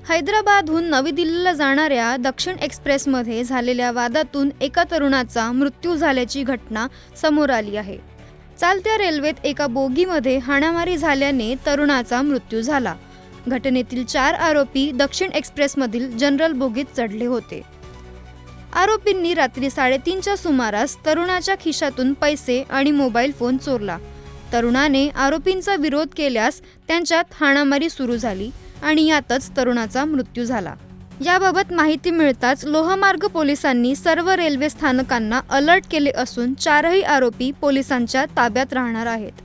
हैदराबादहून नवी दिल्लीला जाणाऱ्या दक्षिण एक्सप्रेसमध्ये झालेल्या वादातून एका तरुणाचा मृत्यू झाल्याची घटना समोर आली आहे। चालत्या रेल्वेत एका बोगीमध्ये हाणामारी झाल्याने तरुणाचा मृत्यू झाला। घटनेतील 4 आरोपी दक्षिण एक्सप्रेसमधील जनरल बोगीत चढले होते। आरोपींनी रात्री 3:30च्या सुमारास तरुणाच्या खिशातून पैसे आणि मोबाईल फोन चोरला। तरुणाने आरोपींचा विरोध केल्यास त्यांच्यात हाणामारी सुरू झाली आणि यातच तरुणाचा मृत्यू झाला। याबाबत माहिती मिळताच लोहमार्ग पोलिसांनी सर्व रेल्वे स्थानकांना अलर्ट केले असून 4ही आरोपी पोलिसांच्या ताब्यात राहणार आहेत।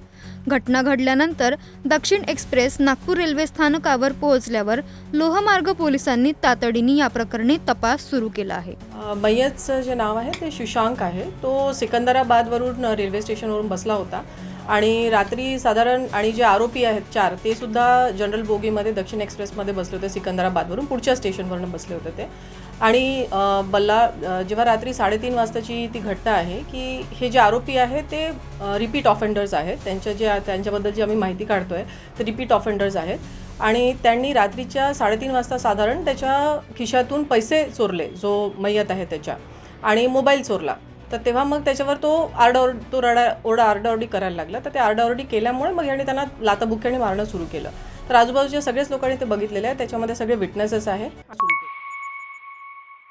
घटना घडल्यानंतर दक्षिण एक्सप्रेस नागपूर रेल्वे स्थानकावर पोहोचल्यावर लोहमार्ग पोलिसांनी तातडीने या प्रकरणी तपास सुरू केला आहे। मय्यतचं जे नाव आहे ते शुशांक आहे। तो सिकंदराबादवरून रेल्वे स्टेशनवरून बसला होता आणि रात्री साधारण आणि जे आरोपी आहेत 4 ते सुद्धा जनरल बोगीमध्ये दक्षिण एक्सप्रेसमध्ये बसले होते। सिकंदराबादवरून पुढच्या स्टेशनवरून बसले होते ते आणि जेव्हा रात्री 3:30 वाजताची ती घटना आहे की हे जे आरोपी आहे ते रिपीट ऑफेंडर्स आहेत। त्यांच्याबद्दल जी आम्ही माहिती काढतोय ते रिपीट ऑफेंडर्स आहेत आणि त्यांनी रात्रीच्या 3:30 वाजता साधारण त्याच्या खिशातून पैसे चोरले, जो मय्यत आहे त्याच्या, आणि मोबाईल चोरला। तर तेव्हा मग त्याच्यावर तो आरडाओरडी करायला लागला। तर ते आरडाओरडी केल्यामुळे मग याने त्यांना लाथाबुक्क्याने मारणं सुरू केलं। तर आजूबाजूच्या सगळेच लोकांनी ते बघितलेलं आहे, त्याच्यामध्ये सगळे विटनेसेस आहे।